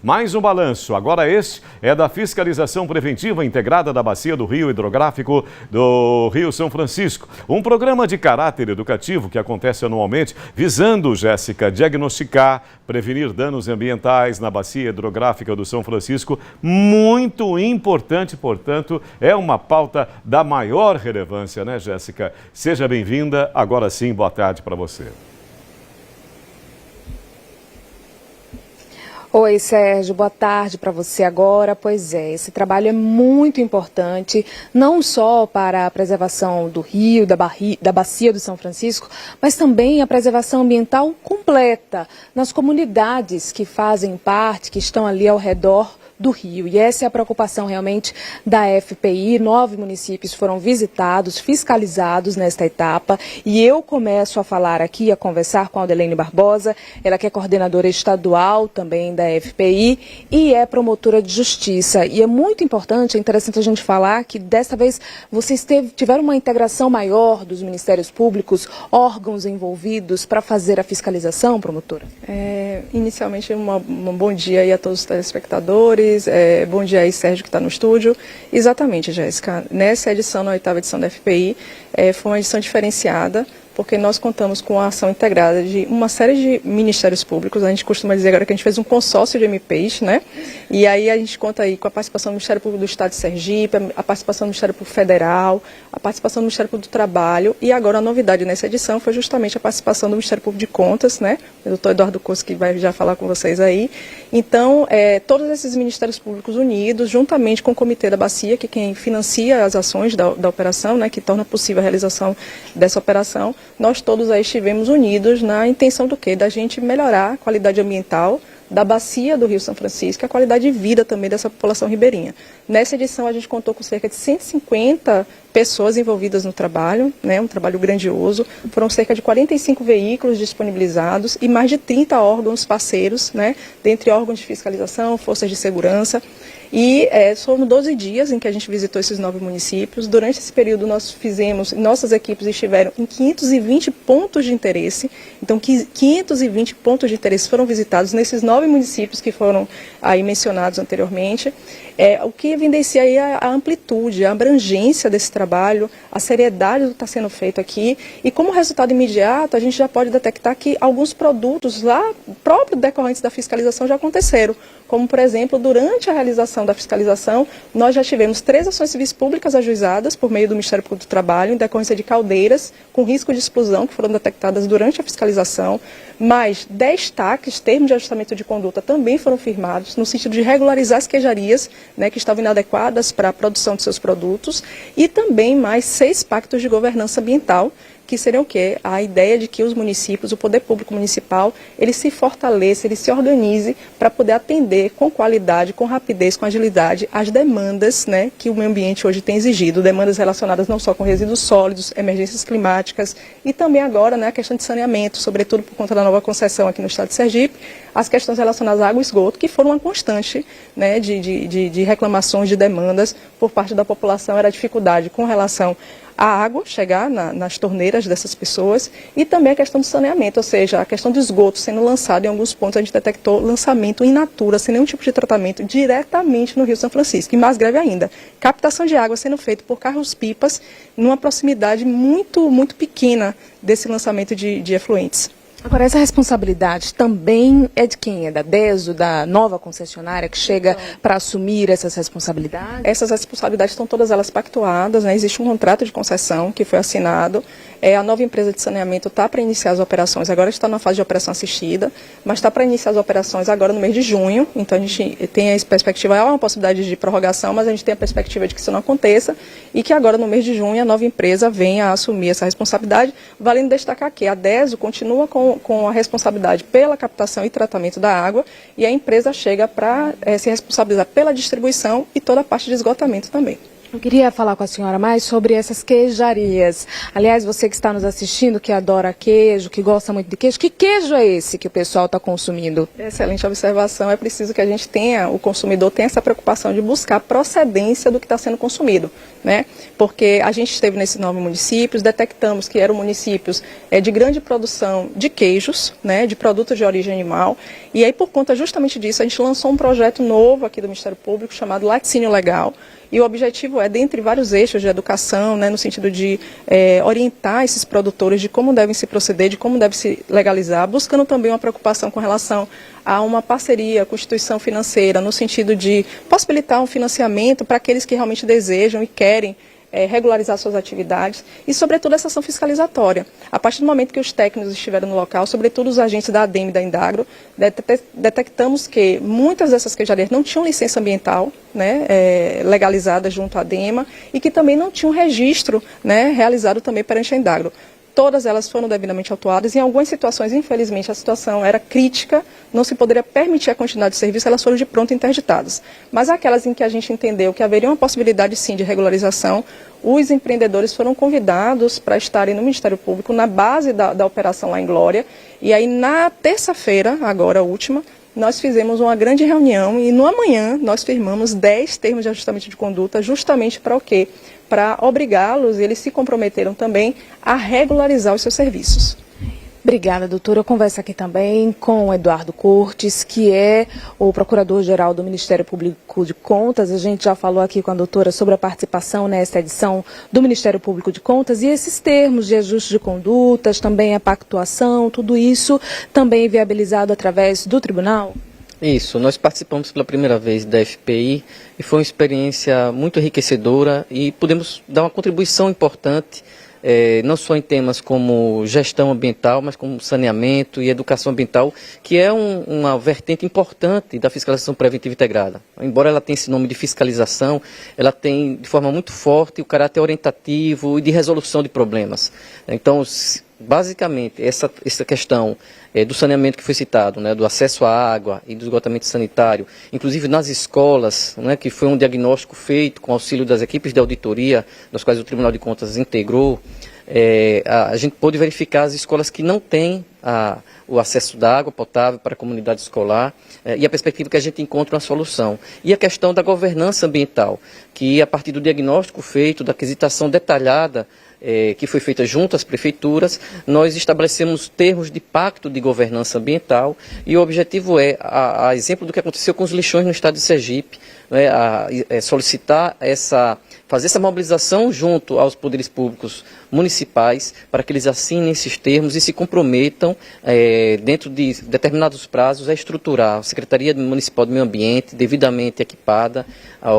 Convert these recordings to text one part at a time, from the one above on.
Mais um balanço. Agora este é da fiscalização preventiva integrada da Bacia do Rio Hidrográfico do Rio São Francisco. Um programa de caráter educativo que acontece anualmente visando, Jéssica, diagnosticar, prevenir danos ambientais na Bacia Hidrográfica do São Francisco. Muito importante, portanto, é uma pauta da maior relevância, né, Jéssica? Seja bem-vinda. Agora sim, boa tarde para você. Oi, Sérgio, boa tarde para você agora. Pois é, esse trabalho é muito importante, não só para a preservação do rio, da bacia do São Francisco, mas também a preservação ambiental completa nas comunidades que fazem parte, que estão ali ao redor do rio. E essa é a preocupação realmente da FPI. 9 municípios foram visitados, fiscalizados nesta etapa. E eu começo a falar aqui, a conversar com a Aldelene Barbosa, ela que é coordenadora estadual também da FPI e é promotora de justiça. E é muito importante, é interessante a gente falar que desta vez vocês tiveram uma integração maior dos ministérios públicos, órgãos envolvidos para fazer a fiscalização, promotora? Inicialmente, um bom dia aí a todos os telespectadores. Bom dia aí, Sérgio, que está no estúdio. Exatamente, Jéssica. Nessa edição, na 8ª edição da FPI, foi uma edição diferenciada, porque nós contamos com a ação integrada de uma série de ministérios públicos. A gente costuma dizer agora que a gente fez um consórcio de MPs, né? E aí a gente conta aí com a participação do Ministério Público do Estado de Sergipe, a participação do Ministério Público Federal, a participação do Ministério Público do Trabalho, e agora a novidade nessa edição foi justamente a participação do Ministério Público de Contas, né? O doutor Eduardo Costa, que vai já falar com vocês aí. Então, todos esses ministérios públicos unidos, juntamente com o Comitê da Bacia, que é quem financia as ações da operação, né? Que torna possível a realização dessa operação, nós todos aí estivemos unidos na intenção do quê? Da gente melhorar a qualidade ambiental da bacia do Rio São Francisco, a qualidade de vida também dessa população ribeirinha. Nessa edição a gente contou com cerca de 150 pessoas envolvidas no trabalho, né, um trabalho grandioso. Foram cerca de 45 veículos disponibilizados e mais de 30 órgãos parceiros, né, dentre órgãos de fiscalização, forças de segurança. E foram 12 dias em que a gente visitou esses 9 municípios. Durante esse período nossas equipes estiveram em 520 pontos de interesse. Então 520 pontos de interesse foram visitados nesses 9 municípios que foram aí mencionados anteriormente. O que evidencia aí a amplitude, a abrangência desse trabalho, a seriedade do que está sendo feito aqui. E como resultado imediato, a gente já pode detectar que alguns produtos lá, próprios decorrentes da fiscalização, já aconteceram. Como, por exemplo, durante a realização da fiscalização, nós já tivemos 3 ações civis públicas ajuizadas por meio do Ministério Público do Trabalho, em decorrência de caldeiras com risco de explosão, que foram detectadas durante a fiscalização. Mais 10 TACs, termos de ajustamento de conduta, também foram firmados, no sentido de regularizar as queijarias, né, que estavam inadequadas para a produção de seus produtos, e também mais 6 pactos de governança ambiental, que seriam o quê? A ideia de que os municípios, o poder público municipal, ele se fortaleça, ele se organize para poder atender com qualidade, com rapidez, com agilidade, as demandas, né, que o meio ambiente hoje tem exigido, demandas relacionadas não só com resíduos sólidos, emergências climáticas e também agora, né, a questão de saneamento, sobretudo por conta da nova concessão aqui no estado de Sergipe, as questões relacionadas à água e esgoto, que foram uma constante, né, de reclamações, de demandas por parte da população, era a dificuldade com relação a água chegar nas torneiras dessas pessoas e também a questão do saneamento, ou seja, a questão do esgoto sendo lançado em alguns pontos, a gente detectou lançamento in natura, sem nenhum tipo de tratamento, diretamente no Rio São Francisco. E mais grave ainda, captação de água sendo feita por carros-pipas numa proximidade muito, muito pequena desse lançamento de efluentes. Agora, essa responsabilidade também é de quem? É da DESO, da nova concessionária que chega para assumir essas responsabilidades? Essas responsabilidades estão todas elas pactuadas, né? Existe um contrato de concessão que foi assinado. A nova empresa de saneamento está para iniciar as operações, agora está na fase de operação assistida, mas está para iniciar as operações agora no mês de junho. Então a gente tem a perspectiva, há uma possibilidade de prorrogação, mas a gente tem a perspectiva de que isso não aconteça e que agora no mês de junho a nova empresa venha a assumir essa responsabilidade, valendo destacar que a DESO continua com a responsabilidade pela captação e tratamento da água e a empresa chega para se responsabilizar pela distribuição e toda a parte de esgotamento também. Eu queria falar com a senhora mais sobre essas queijarias. Aliás, você que está nos assistindo, que adora queijo, que gosta muito de queijo, que queijo é esse que o pessoal está consumindo? Excelente observação. É preciso que a gente tenha, o consumidor tenha essa preocupação de buscar a procedência do que está sendo consumido, né? Porque a gente esteve nesses 9 municípios, detectamos que eram municípios de grande produção de queijos, né, de produtos de origem animal, e aí por conta justamente disso a gente lançou um projeto novo aqui do Ministério Público chamado Laticínio Legal. E o objetivo é, dentre vários eixos de educação, né, no sentido de orientar esses produtores de como devem se proceder, de como deve se legalizar, buscando também uma preocupação com relação a uma parceria com instituição financeira, no sentido de possibilitar um financiamento para aqueles que realmente desejam e querem regularizar suas atividades e, sobretudo, essa ação fiscalizatória. A partir do momento que os técnicos estiveram no local, sobretudo os agentes da ADEME e da Indagro, detectamos que muitas dessas queijarias não tinham licença ambiental, né, legalizada junto à ADEMA e que também não tinham registro, né, realizado também perante a Indagro. Todas elas foram devidamente autuadas e em algumas situações, infelizmente, a situação era crítica, não se poderia permitir a continuidade de serviço, elas foram de pronto interditadas. Mas aquelas em que a gente entendeu que haveria uma possibilidade sim de regularização, os empreendedores foram convidados para estarem no Ministério Público na base da operação lá em Glória. E aí na terça-feira, agora a última, nós fizemos uma grande reunião e no amanhã nós firmamos 10 termos de ajustamento de conduta justamente para o quê? Para obrigá-los, e eles se comprometeram também a regularizar os seus serviços. Obrigada, doutora. Eu converso aqui também com o Eduardo Cortes, que é o Procurador-Geral do Ministério Público de Contas. A gente já falou aqui com a doutora sobre a participação nesta edição do Ministério Público de Contas e esses termos de ajuste de condutas, também a pactuação, tudo isso também viabilizado através do tribunal? Isso, nós participamos pela primeira vez da FPI e foi uma experiência muito enriquecedora e pudemos dar uma contribuição importante, não só em temas como gestão ambiental, mas como saneamento e educação ambiental, que é uma vertente importante da fiscalização preventiva integrada. Embora ela tenha esse nome de fiscalização, ela tem de forma muito forte o caráter orientativo e de resolução de problemas. Então, basicamente, essa questão do saneamento que foi citado, né, do acesso à água e do esgotamento sanitário, inclusive nas escolas, né, que foi um diagnóstico feito com auxílio das equipes de auditoria, das quais o Tribunal de Contas integrou, a gente pôde verificar as escolas que não têm o acesso da água potável para a comunidade escolar e a perspectiva que a gente encontra uma solução. E a questão da governança ambiental, que a partir do diagnóstico feito, da aquisitação detalhada, que foi feita junto às prefeituras, nós estabelecemos termos de pacto de governança ambiental e o objetivo é, a exemplo do que aconteceu com os lixões no estado de Sergipe, né, solicitar fazer essa mobilização junto aos poderes públicos municipais para que eles assinem esses termos e se comprometam, dentro de determinados prazos, a estruturar a Secretaria Municipal do Meio Ambiente, devidamente equipada,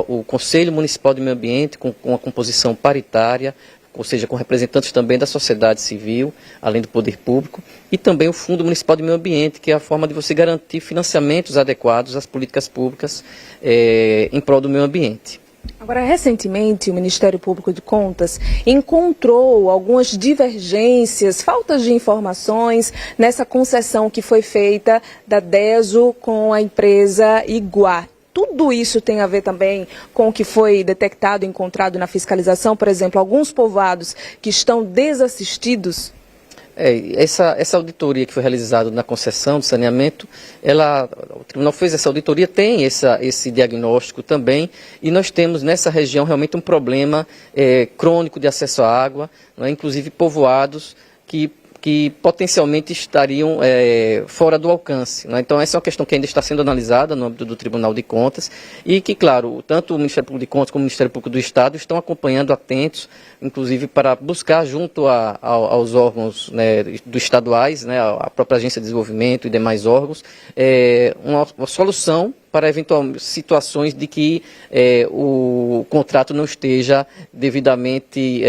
o Conselho Municipal do Meio Ambiente, com uma composição paritária, ou seja, com representantes também da sociedade civil, além do poder público, e também o Fundo Municipal de Meio Ambiente, que é a forma de você garantir financiamentos adequados às políticas públicas em prol do meio ambiente. Agora, recentemente, o Ministério Público de Contas encontrou algumas divergências, faltas de informações nessa concessão que foi feita da DESO com a empresa Iguá. Tudo isso tem a ver também com o que foi detectado e encontrado na fiscalização, por exemplo, alguns povoados que estão desassistidos? Essa auditoria que foi realizada na concessão do saneamento, o tribunal fez essa auditoria, tem esse diagnóstico também, e nós temos nessa região realmente um problema crônico de acesso à água, né, inclusive povoados que potencialmente estariam fora do alcance, né? Então essa é uma questão que ainda está sendo analisada no âmbito do Tribunal de Contas e que, claro, tanto o Ministério Público de Contas como o Ministério Público do Estado estão acompanhando atentos, inclusive para buscar junto aos órgãos, né, dos estaduais, né, a própria Agência de Desenvolvimento e demais órgãos, uma solução para eventuais situações de que o contrato não esteja devidamente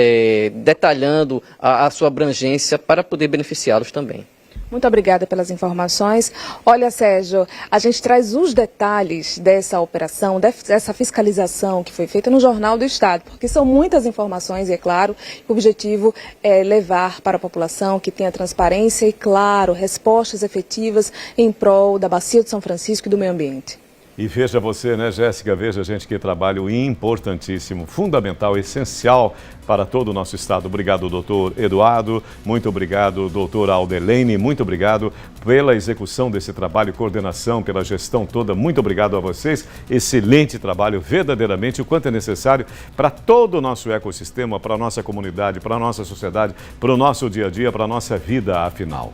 detalhando a sua abrangência para poder beneficiá-los também. Muito obrigada pelas informações. Olha, Sérgio, a gente traz os detalhes dessa operação, dessa fiscalização que foi feita no Jornal do Estado, porque são muitas informações e, é claro, o objetivo é levar para a população que tenha transparência e, claro, respostas efetivas em prol da Bacia do São Francisco e do meio ambiente. E veja você, né, Jéssica? Veja, gente, que trabalho importantíssimo, fundamental, essencial para todo o nosso estado. Obrigado, doutor Eduardo. Muito obrigado, doutora Aldelene. Muito obrigado pela execução desse trabalho, coordenação, pela gestão toda. Muito obrigado a vocês. Excelente trabalho, verdadeiramente, o quanto é necessário para todo o nosso ecossistema, para a nossa comunidade, para a nossa sociedade, para o nosso dia a dia, para a nossa vida, afinal.